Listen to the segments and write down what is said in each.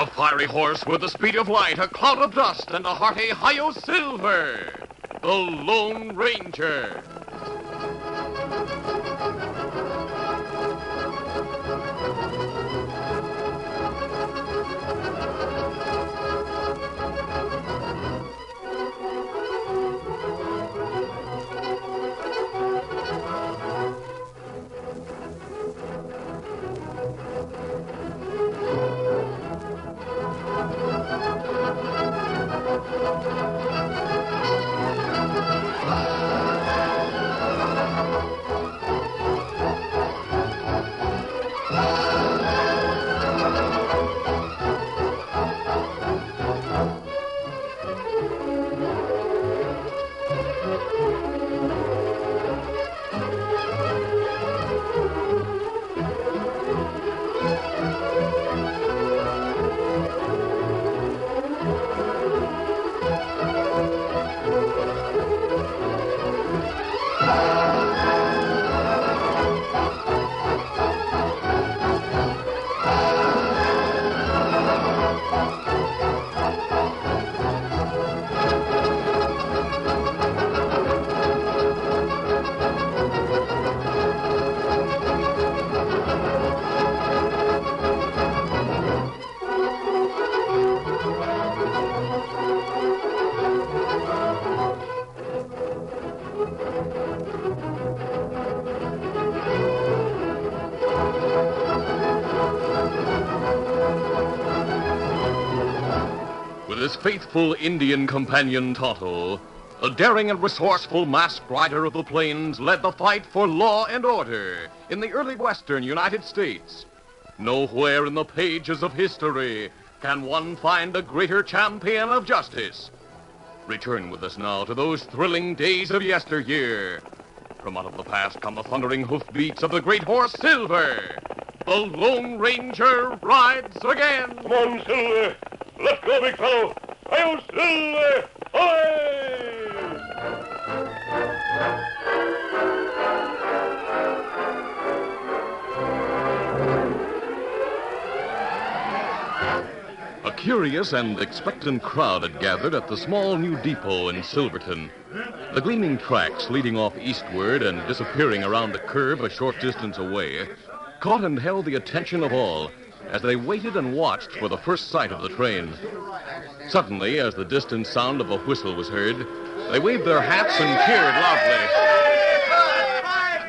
A fiery horse with the speed of light, a cloud of dust, and a hearty Hi-Yo Silver. The Lone Ranger. With his faithful Indian companion Tonto, a daring and resourceful masked rider of the plains led the fight for law and order in the early western United States. Nowhere in the pages of history can one find a greater champion of justice. Return with us now to those thrilling days of yesteryear. From out of the past come the thundering hoofbeats of the great horse Silver. The Lone Ranger rides again. Come on, Silver. Let's go, big fellow. Hi-Yo, Silver! Hi! A curious and expectant crowd had gathered at the small new depot in Silverton. The gleaming tracks leading off eastward and disappearing around the curve a short distance away caught and held the attention of all as they waited and watched for the first sight of the train. Suddenly, as the distant sound of a whistle was heard, they waved their hats and cheered loudly.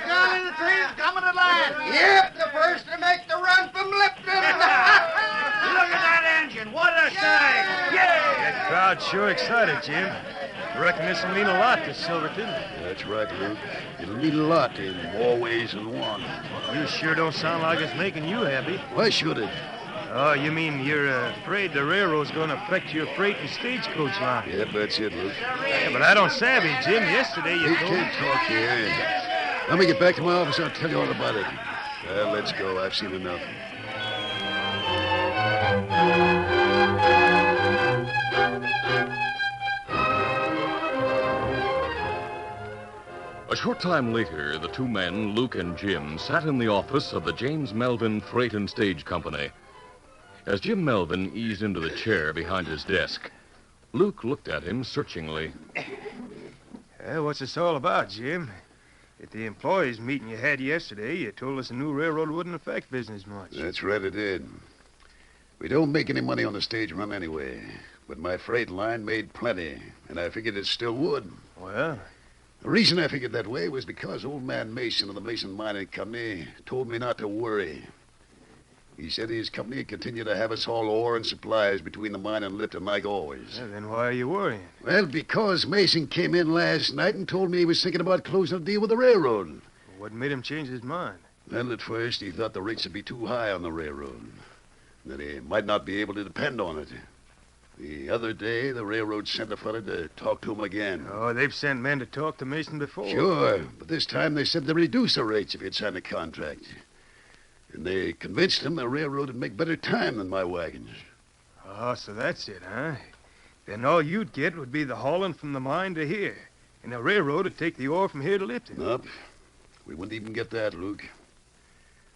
Johnny, the train's coming at last. Yep, the first to make the run from Lipton. Look at that engine. What a sight. Yeah! That crowd's sure excited, Jim. I reckon this will mean a lot to Silverton. That's right, Luke. It'll mean a lot in more ways than one. You sure don't sound like it's making you happy. Why should it? Oh, you mean you're afraid the railroad's going to affect your freight and stagecoach line? Yep, that's it, Luke. Yeah, but I don't savvy, Jim. Yesterday you We told can't talk here. Let me get back to my office. I'll tell you all about it. Well, let's go. I've seen enough. A short time later, the two men, Luke and Jim, sat in the office of the James Melvin Freight and Stage Company. As Jim Melvin eased into the chair behind his desk, Luke looked at him searchingly. What's this all about, Jim? At the employees' meeting you had yesterday, you told us the new railroad wouldn't affect business much. That's right, it did. We don't make any money on the stage run anyway, but my freight line made plenty, and I figured it still would. Well? The reason I figured that way was because old man Mason of the Mason Mining Company told me not to worry. He said his company would continue to have us haul ore and supplies between the mine and Lipton like always. Well, then why are you worrying? Well, because Mason came in last night and told me he was thinking about closing a deal with the railroad. What made him change his mind? Well, at first he thought the rates would be too high on the railroad, that he might not be able to depend on it. The other day, the railroad sent a fella to talk to him again. Oh, they've sent men to talk to Mason before. Sure, but this time they said they'd reduce the rates if he'd sign a contract. And they convinced him the railroad would make better time than my wagons. Oh, so that's it, huh? Then all you'd get would be the hauling from the mine to here. And the railroad would take the ore from here to Lipton. Nope. We wouldn't even get that, Luke.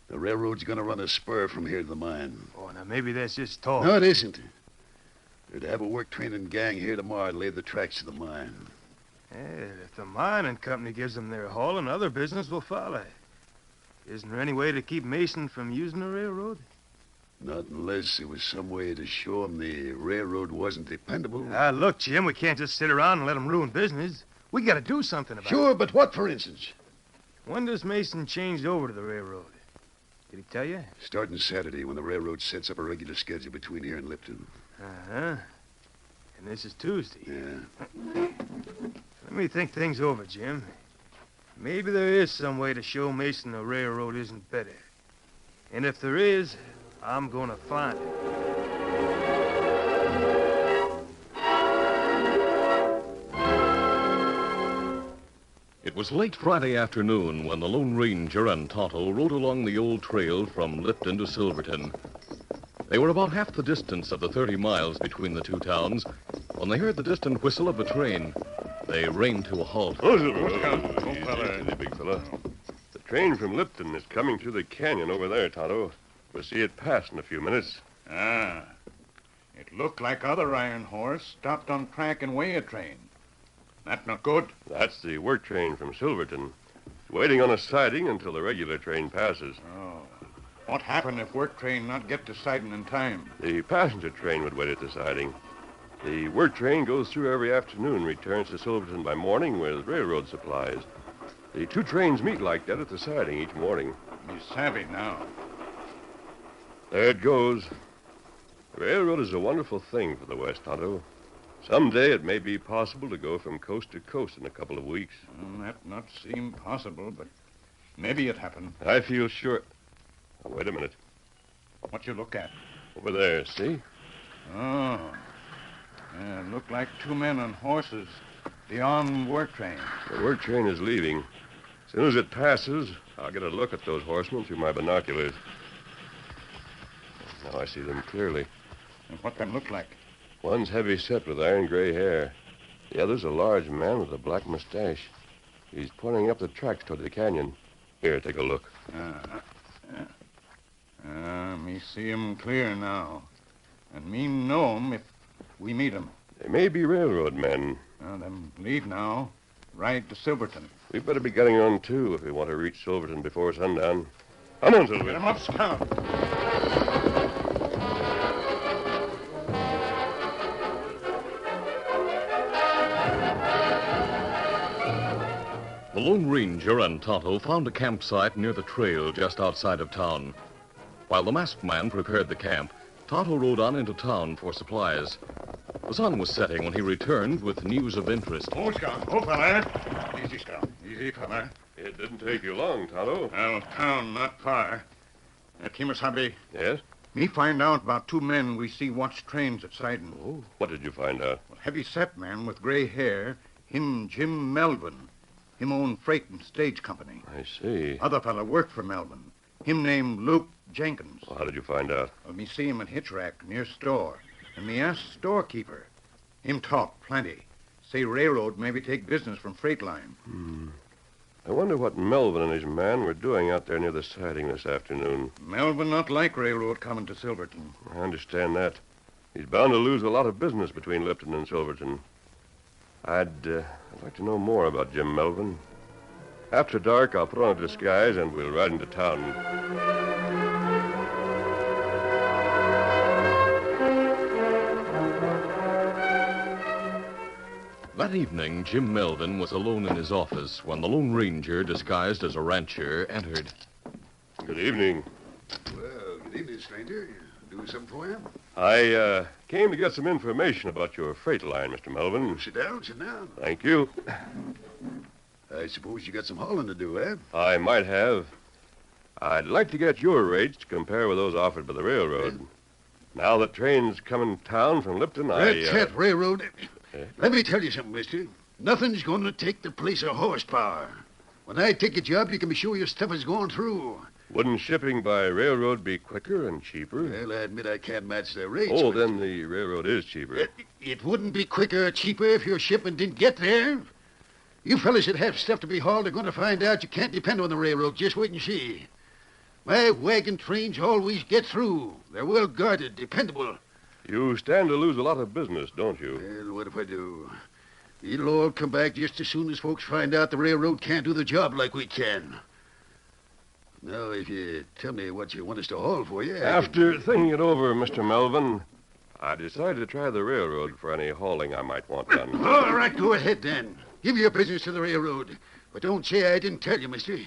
The railroad's going to run a spur from here to the mine. Oh, now maybe that's just talk. No, it isn't. They're to have a work training gang here tomorrow to lay the tracks to the mine. Yeah, if the mining company gives them their hauling, other business will follow. Isn't there any way to keep Mason from using the railroad? Not unless there was some way to show them the railroad wasn't dependable. Look, Jim, we can't just sit around and let them ruin business. We got to do something about it. Sure, but what, for instance? When does Mason change over to the railroad? Did he tell you? Starting Saturday, when the railroad sets up a regular schedule between here and Lipton. Uh-huh. And this is Tuesday. Yeah. Let me think things over, Jim. Maybe there is some way to show Mason the railroad isn't better. And if there is, I'm going to find it. It was late Friday afternoon when the Lone Ranger and Tonto rode along the old trail from Lipton to Silverton. They were about half the distance of the 30 miles between the two towns when they heard the distant whistle of a train. They reined to a halt. Easy, big fella. The train from Lipton is coming through the canyon over there, Tonto. We'll see it pass in a few minutes. Ah. It looked like other iron horse stopped on track and weigh a train. That not good? That's the work train from Silverton. It's waiting on a siding until the regular train passes. Oh. What happened if work train not get to siding in time? The passenger train would wait at the siding. The work train goes through every afternoon, returns to Silverton by morning with railroad supplies. The two trains meet like that at the siding each morning. Me savvy now. There it goes. The railroad is a wonderful thing for the West, Tonto. Someday it may be possible to go from coast to coast in a couple of weeks. That not seem possible, but maybe it happened. I feel sure. Oh, wait a minute. What you look at? Over there, see? Oh. Yeah, look like two men on horses beyond work train. The work train is leaving. As soon as it passes, I'll get a look at those horsemen through my binoculars. Now I see them clearly. And what them look like? One's heavy set with iron gray hair. The other's a large man with a black mustache. He's pointing up the tracks toward the canyon. Here, take a look. Me see 'em clear now. And me know 'em if we meet 'em. They may be railroad men. Them leave now. Ride to Silverton. We better be getting on, too, if we want to reach Silverton before sundown. Come on, Silver. Get 'em up, Scout. The Lone Ranger and Tonto found a campsite near the trail just outside of town. While the masked man prepared the camp, Tonto rode on into town for supplies. The sun was setting when he returned with news of interest. Oh, Scout. Oh, fella. Easy, Scout. Easy, fella. It didn't take you long, Tonto. Well, town not far. Kimasabi, Yes? me find out about two men we see watch trains at siding. Oh, what did you find out? Heavy-set man with gray hair, him Jim Melvin. Him own freight and stage company. I see. Other fella worked for Melvin. Him named Luke Jenkins. Well, how did you find out? Well, me see him at hitch rack near store. And me ask storekeeper. Him talk plenty. Say railroad maybe take business from freight line. I wonder what Melvin and his man were doing out there near the siding this afternoon. Melvin not like railroad coming to Silverton. I understand that. He's bound to lose a lot of business between Lipton and Silverton. I'd like to know more about Jim Melvin. After dark, I'll put on a disguise and we'll ride into town. That evening, Jim Melvin was alone in his office when the Lone Ranger, disguised as a rancher, entered. Good evening. Well, good evening, stranger. Do something for you? I came to get some information about your freight line, Mr. Melvin. Sit down, sit down. Thank you. I suppose you got some hauling to do, eh? I might have. I'd like to get your rates to compare with those offered by the railroad. Now that train's coming to town from Lipton, That railroad. Eh? Let me tell you something, mister. Nothing's going to take the place of horsepower. When I take a job, you can be sure your stuff is going through. Wouldn't shipping by railroad be quicker and cheaper? Well, I admit I can't match their rates. Oh, but then the railroad is cheaper. It wouldn't be quicker or cheaper if your shipment didn't get there. You fellas that have stuff to be hauled are going to find out you can't depend on the railroad. Just wait and see. My wagon trains always get through. They're well guarded, dependable. You stand to lose a lot of business, don't you? Well, what if I do? It'll all come back just as soon as folks find out the railroad can't do the job like we can. Now, if you tell me what you want us to haul for you... After thinking it over, Mr. Melvin, I decided to try the railroad for any hauling I might want done. All right, go ahead, then. Give your business to the railroad. But don't say I didn't tell you, mister.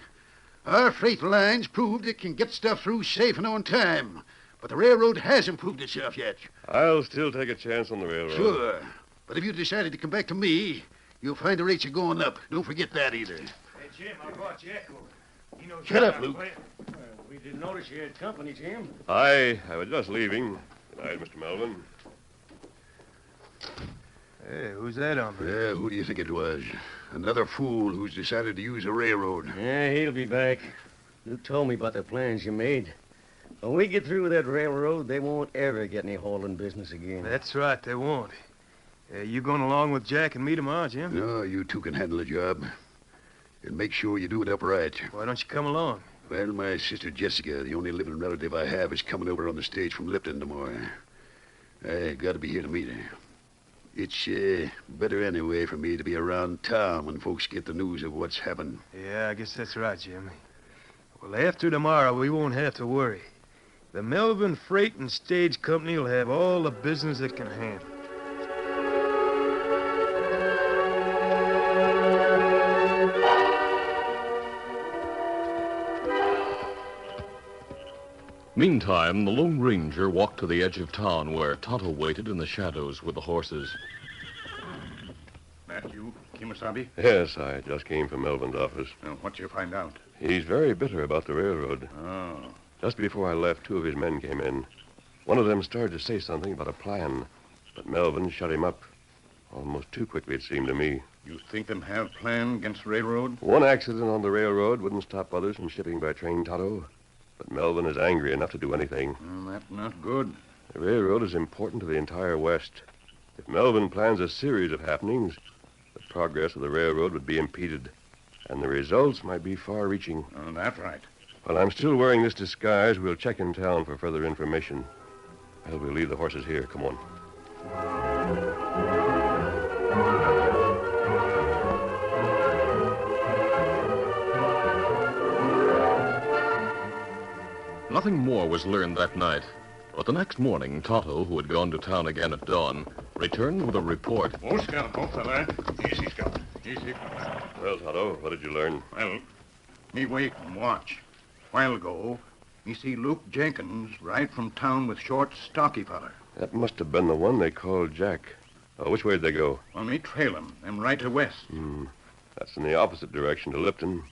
Our freight lines proved it can get stuff through safe and on time. But the railroad hasn't proved itself yet. I'll still take a chance on the railroad. Sure. But if you decided to come back to me, you'll find the rates are going up. Don't forget that either. Hey, Jim, I brought you Echo. You know, Shut up, Luke. We didn't notice you had company, Jim. I was just leaving. Good night, Mr. Melvin. Hey, who's that hombre? Who do you think it was? Another fool who's decided to use a railroad. Yeah, he'll be back. Luke told me about the plans you made. When we get through with that railroad, they won't ever get any hauling business again. That's right, they won't. You going along with Jack and me tomorrow, Jim? No, you two can handle the job. And make sure you do it upright. Why don't you come along? Well, my sister Jessica, the only living relative I have, is coming over on the stage from Lipton tomorrow. I got to be here to meet her. It's better anyway for me to be around town when folks get the news of what's happened. Yeah, I guess that's right, Jim. Well, after tomorrow, we won't have to worry. The Melvin Freight and Stage Company will have all the business it can handle. Meantime, the Lone Ranger walked to the edge of town where Tonto waited in the shadows with the horses. That you, Kimasabi? Yes, I just came from Melvin's office. What'd you find out? He's very bitter about the railroad. Oh. Just before I left, two of his men came in. One of them started to say something about a plan, but Melvin shut him up. Almost too quickly, it seemed to me. You think them have plan against the railroad? One accident on the railroad wouldn't stop others from shipping by train, Tonto. But Melvin is angry enough to do anything. That's not good. The railroad is important to the entire West. If Melvin plans a series of happenings, the progress of the railroad would be impeded, and the results might be far-reaching. Oh, that's right. While I'm still wearing this disguise, we'll check in town for further information. Well, we'll leave the horses here. Come on. Nothing more was learned that night. But the next morning, Tonto, who had gone to town again at dawn, returned with a report. Oh, Scout, oh, fella. Easy, Scout. Easy. Well, Tonto, what did you learn? Well, me wait and watch. While ago, me see Luke Jenkins ride from town with short, stocky feller. That must have been the one they called Jack. Oh, which way did they go? Well, me trail him, and right to west. That's in the opposite direction to Lipton.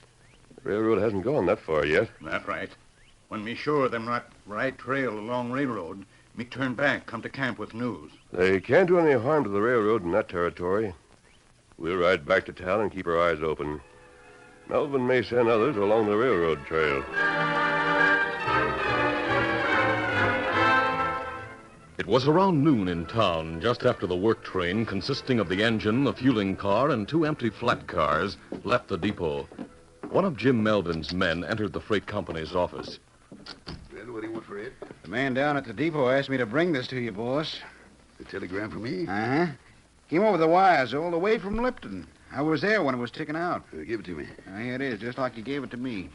The railroad hasn't gone that far yet. That's right. When me sure them right trail along railroad, me turn back, come to camp with news. They can't do any harm to the railroad in that territory. We'll ride back to town and keep our eyes open. Melvin may send others along the railroad trail. It was around noon in town, just after the work train, consisting of the engine, the fueling car, and two empty flat cars, left the depot. One of Jim Melvin's men entered the freight company's office. Well, what do you want for it? The man down at the depot asked me to bring this to you, boss. A telegram for me? Uh-huh. Came over the wires all the way from Lipton. I was there when it was ticking out. Give it to me. Here it is, just like you gave it to me.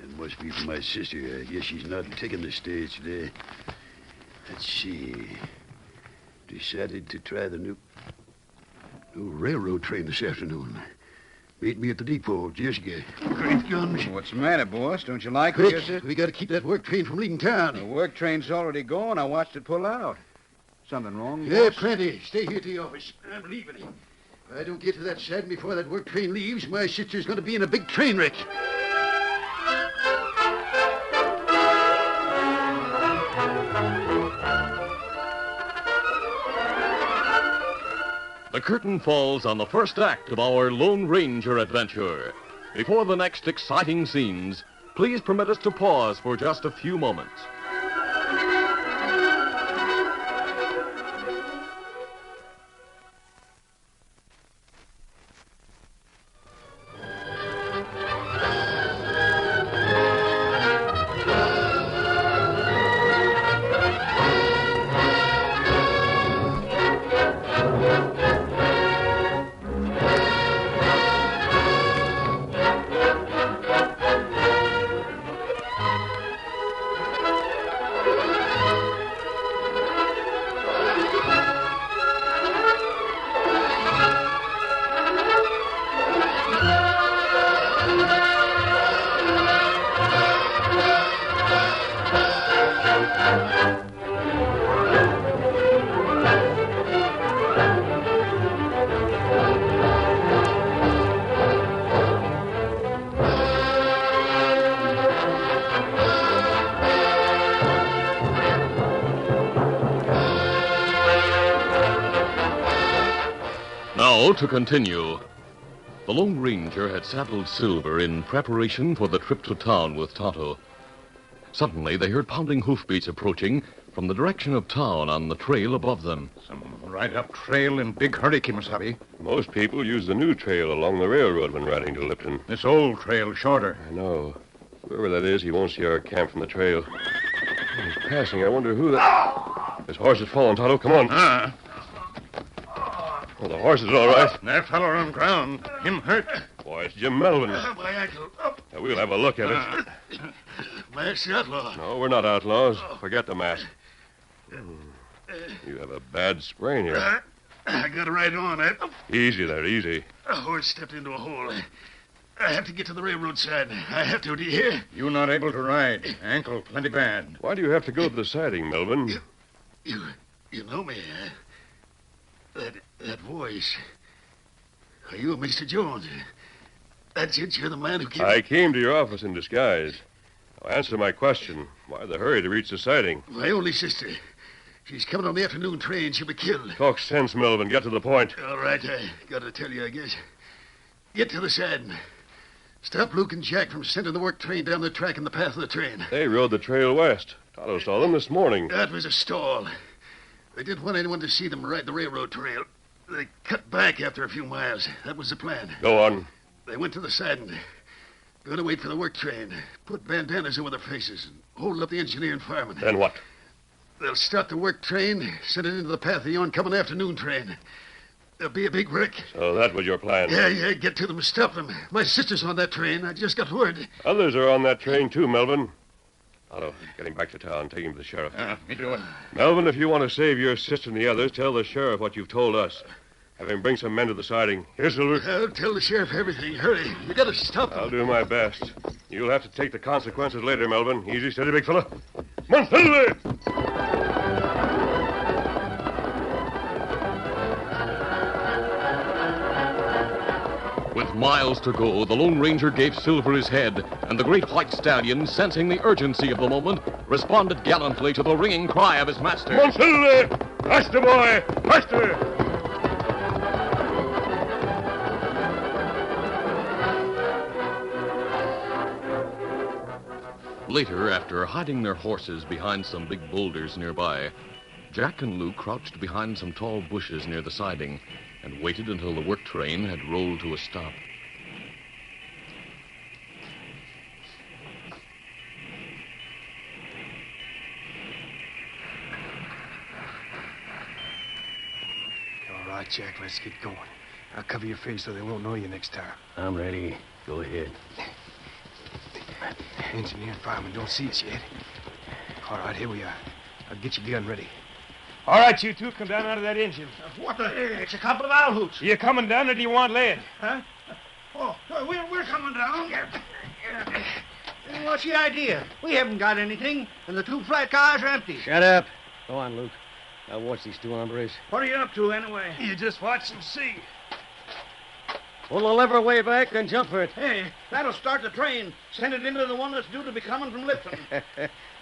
It must be for my sister. I guess she's not taking the stage today. Let's see. Decided to try the new railroad train this afternoon. Meet me at the depot, Jessica. Great guns. What's the matter, boss? Don't you like Quick, it? we got to keep that work train from leaving town. The work train's already gone. I watched it pull out. Something wrong, Yeah, boss? plenty. Stay here at the office. I'm leaving. If I don't get to that siding before that work train leaves, my sister's going to be in a big train wreck. The curtain falls on the first act of our Lone Ranger adventure. Before the next exciting scenes, please permit us to pause for just a few moments. Now, to continue. The Lone Ranger had saddled Silver in preparation for the trip to town with Tonto. Suddenly, they heard pounding hoofbeats approaching from the direction of town on the trail above them. Some ride-up trail in big hurry, Kimasabi. Most people use the new trail along the railroad when riding to Lipton. This old trail shorter. I know. Whoever that is, he won't see our camp from the trail. He's passing. I wonder who that... His horse is fallen, Tonto. Come on. Well, the horse is all right. That fellow on ground. Him hurt. Boy, it's Jim Melvin. My ankle. Oh, Now, we'll have a look at it. masked outlaw. No, we're not outlaws. Forget the mask. You have a bad sprain here. I got it right on. Easy there, easy. A horse stepped into a hole. I have to get to the railroad side. I have to, do you hear? You not able to ride. Ankle plenty bad. Why do you have to go to the siding, Melvin? You know me, huh? That voice. Are you Mr. Jones? That's it. You're the man who came... I came to your office in disguise. Now, answer my question. Why the hurry to reach the siding? My only sister. She's coming on the afternoon train. She'll be killed. Talk sense, Melvin. Get to the point. All right, I gotta tell you, I guess. Get to the side. Stop Luke and Jack from sending the work train down the track in the path of the train. They rode the trail west. Tonto saw them this morning. That was a stall. They didn't want anyone to see them ride the railroad trail. They cut back after a few miles. That was the plan. Go on. They went to the siding. Gonna wait for the work train. Put bandanas over their faces and hold up the engineer and fireman. Then what? They'll start the work train, send it into the path of the oncoming afternoon train. There'll be a big wreck. So that was your plan. Yeah, get to them and stop them. My sister's on that train. I just got word. Others are on that train, too, Melvin. Otto, get him back to town. Take him to the sheriff. Me do it. Melvin, if you want to save your sister and the others, tell the sheriff what you've told us. Have him bring some men to the siding. Here, Silver. I'll tell the sheriff everything. Hurry. You gotta stop them. I'll do my best. You'll have to take the consequences later, Melvin. Easy, steady, big fella. Come on, Silver! With miles to go, the Lone Ranger gave Silver his head, and the great white stallion, sensing the urgency of the moment, responded gallantly to the ringing cry of his master. Come on, Silver! Faster, boy! Faster! Later, after hiding their horses behind some big boulders nearby, Jack and Luke crouched behind some tall bushes near the siding and waited until the work train had rolled to a stop. All right, Jack, let's get going. I'll cover your face so they won't know you next time. I'm ready. Go ahead. Engineer and fireman don't see us yet. All right, here we are. I'll get your gun ready. All right, you two, come down out of that engine. What the... It's a couple of owl hoots. You coming down, or do you want lead? Huh? Oh, we're coming down. What's the idea? We haven't got anything, and the two flat cars are empty. Shut up. Go on, Luke. I'll watch these two hombres. What are you up to, anyway? You just watch and see. Pull the lever way back and jump for it. Hey, that'll start the train. Send it into the one that's due to be coming from Lipton.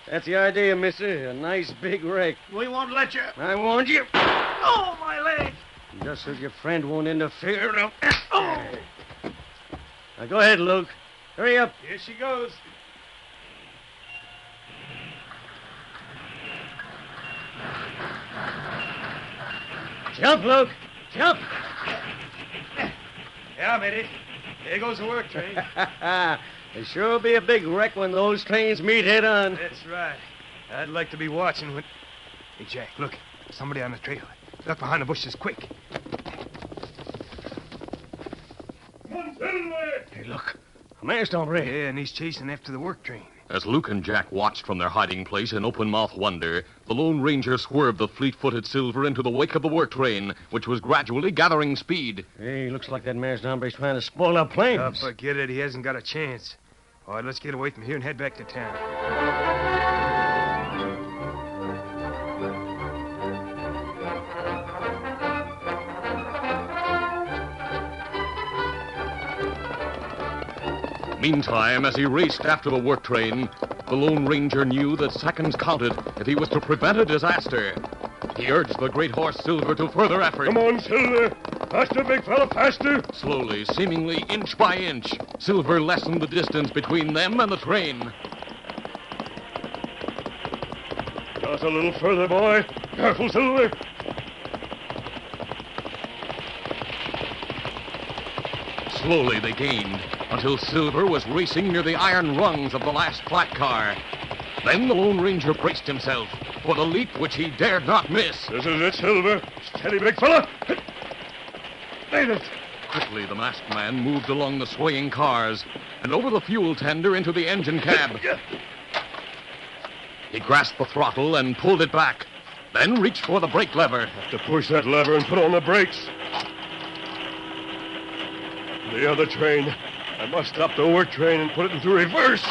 That's the idea, mister. A nice big wreck. We won't let you. I warned you. Oh, my leg. Just so your friend won't interfere. Now. Oh. Now, go ahead, Luke. Hurry up. Here she goes. Jump, Luke. Jump. Yeah, made it. There goes the work train. There sure will be a big wreck when those trains meet head on. That's right. I'd like to be watching when... Hey, Jack, look. Somebody on the trail. Duck behind the bushes, quick. Hey, look. A masked hombre. Yeah, and he's chasing after the work train. As Luke and Jack watched from their hiding place in open-mouthed wonder, the Lone Ranger swerved the fleet-footed Silver into the wake of the work train, which was gradually gathering speed. Hey, looks like that masked hombre's trying to spoil our plans. Forget it. He hasn't got a chance. All right, let's get away from here and head back to town. Meantime, as he raced after the work train, the Lone Ranger knew that seconds counted if he was to prevent a disaster. He urged the great horse Silver to further effort. Come on, Silver. Faster, big fella, faster. Slowly, seemingly inch by inch, Silver lessened the distance between them and the train. Just a little further, boy. Careful, Silver. Slowly they gained, until Silver was racing near the iron rungs of the last flat car. Then the Lone Ranger braced himself for the leap which he dared not miss. This is it, Silver. Steady, big fella. Made it. Quickly, the masked man moved along the swaying cars and over the fuel tender into the engine cab. He grasped the throttle and pulled it back, then reached for the brake lever. Have to push that lever and put on the brakes. The other train. I must stop the work train and put it into reverse.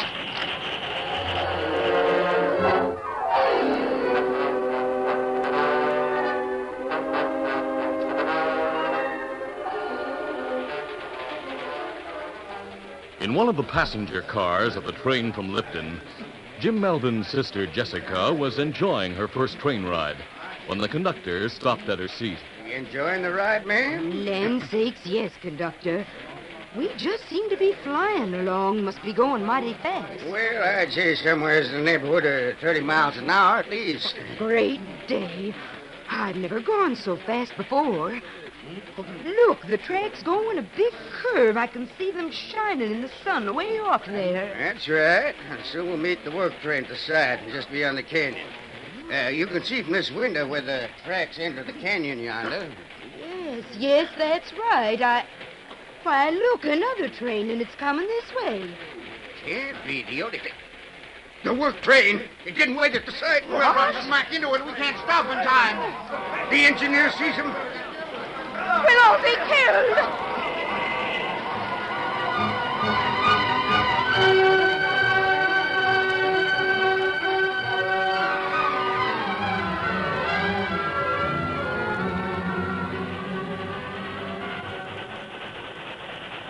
In one of the passenger cars of the train from Lipton, Jim Melvin's sister, Jessica, was enjoying her first train ride when the conductor stopped at her seat. You enjoying the ride, ma'am? Land sakes, yes, conductor. We just seem to be flying along. Must be going mighty fast. Well, I'd say somewhere in the neighborhood of 30 miles an hour at least. Great day. I've never gone so fast before. Look, the track's going a big curve. I can see them shining in the sun way off there. That's right. Soon we'll meet the work train at the side, just beyond the canyon. You can see from this window where the tracks enter the canyon yonder. Yes, that's right. Why, look, another train, and it's coming this way. Can't be the only thing. The work train. It didn't wait at the side. We'll run smack into it. We can't stop in time. The engineer sees him. We'll all be killed.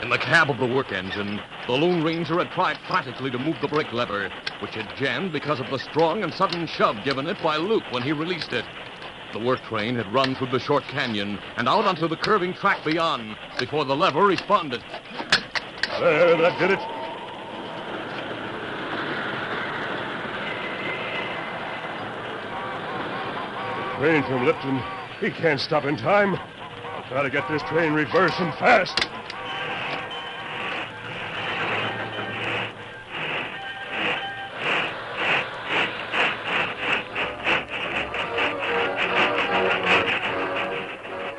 In the cab of the work engine, the Lone Ranger had tried frantically to move the brake lever, which had jammed because of the strong and sudden shove given it by Luke when he released it. The work train had run through the short canyon and out onto the curving track beyond before the lever responded. There, that did it. The train from Lipton. He can't stop in time. I'll try to get this train reversed and fast.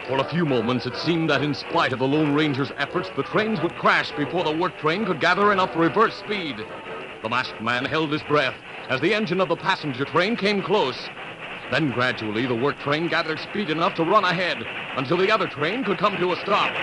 For a few moments, it seemed that in spite of the Lone Ranger's efforts, the trains would crash before the work train could gather enough reverse speed. The masked man held his breath as the engine of the passenger train came close. Then gradually, the work train gathered speed enough to run ahead until the other train could come to a stop.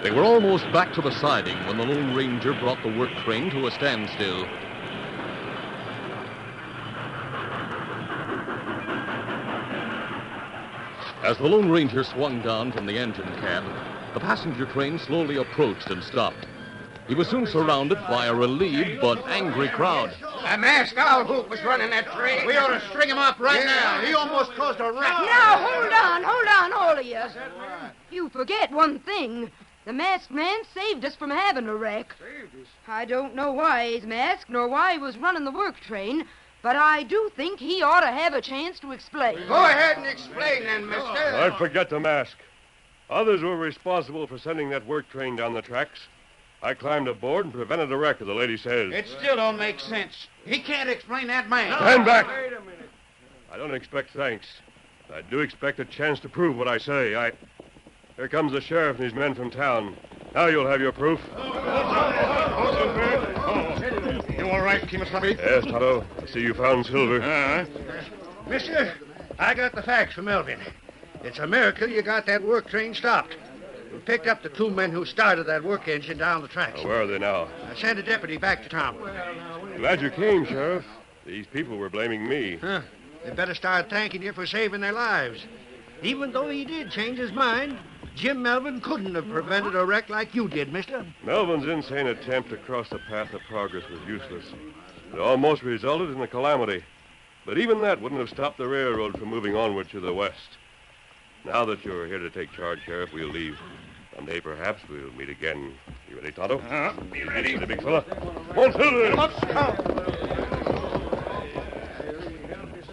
They were almost back to the siding when the Lone Ranger brought the work train to a standstill. As the Lone Ranger swung down from the engine cab, the passenger train slowly approached and stopped. He was soon surrounded by a relieved but angry crowd. A masked owl hoop was running that train. We ought to string him up right now. He almost caused a wreck. Now, hold on, all of you. You forget one thing. The masked man saved us from having a wreck. I don't know why he's masked nor why he was running the work train, but I do think he ought to have a chance to explain. Go ahead and explain then, mister. I'd forget the mask. Others were responsible for sending that work train down the tracks. I climbed aboard and prevented a wreck, as the lady says. It still don't make sense. He can't explain that man. Stand back. Wait a minute. I don't expect thanks. I do expect a chance to prove what I say. Here comes the sheriff and his men from town. Now you'll have your proof. You all right, Kemosabe? Yes, Tonto. I see you found Silver. Mister, I got the facts from Melvin. It's a miracle you got that work train stopped. We picked up the two men who started that work engine down the tracks. Where are they now? I sent a deputy back to town. Glad you came, Sheriff. These people were blaming me. Huh. They better start thanking you for saving their lives. Even though he did change his mind, Jim Melvin couldn't have prevented a wreck like you did, mister. Melvin's insane attempt to cross the path of progress was useless. It almost resulted in a calamity. But even that wouldn't have stopped the railroad from moving onward to the west. Now that you're here to take charge, Sheriff, we'll leave. Someday, perhaps, we'll meet again. You ready, Tonto? Be ready. The big fella. One, two,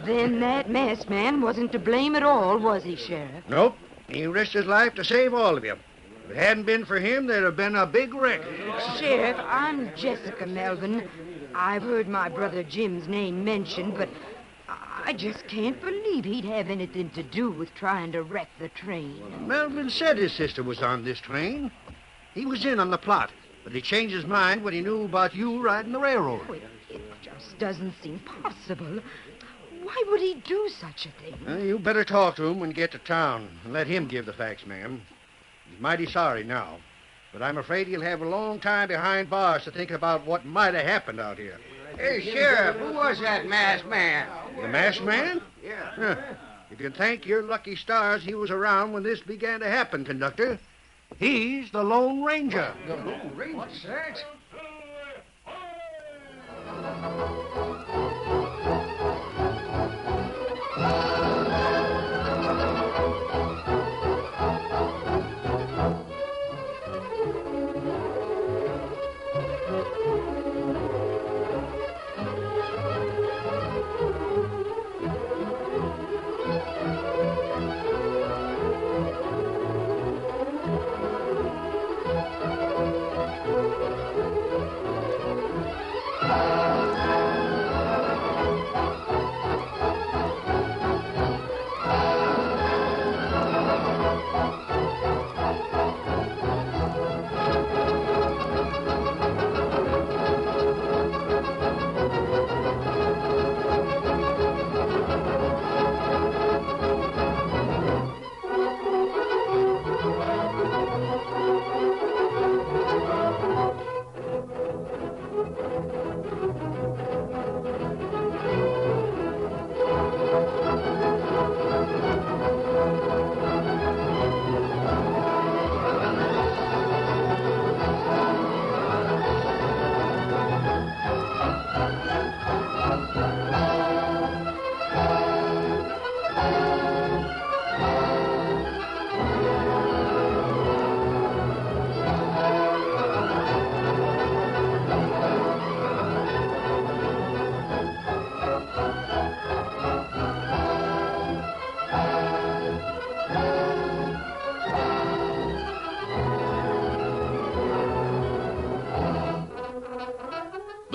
Then that masked man wasn't to blame at all, was he, Sheriff? Nope. He risked his life to save all of you. If it hadn't been for him, there'd have been a big wreck. Sheriff, I'm Jessica Melvin. I've heard my brother Jim's name mentioned, but I just can't believe he'd have anything to do with trying to wreck the train. Melvin said his sister was on this train. He was in on the plot, but he changed his mind when he knew about you riding the railroad. Well, it just doesn't seem possible. Why would he do such a thing? You better talk to him when you get to town and let him give the facts, ma'am. He's mighty sorry now, but I'm afraid he'll have a long time behind bars to think about what might have happened out here. Hey, Sheriff, who was that masked man? The masked man? Yeah. Huh. You can thank your lucky stars he was around when this began to happen, conductor. He's the Lone Ranger. The Lone Ranger? What's that?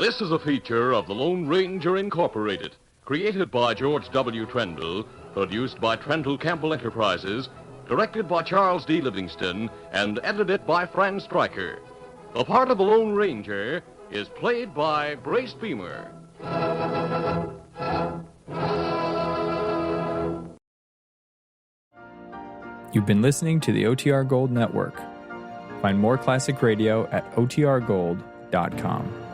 This is a feature of the Lone Ranger Incorporated, created by George W. Trendle, produced by Trendle Campbell Enterprises, directed by Charles D. Livingston, and edited by Fran Stryker. The part of the Lone Ranger is played by Brace Beamer. You've been listening to the OTR Gold Network. Find more classic radio at otrgold.com.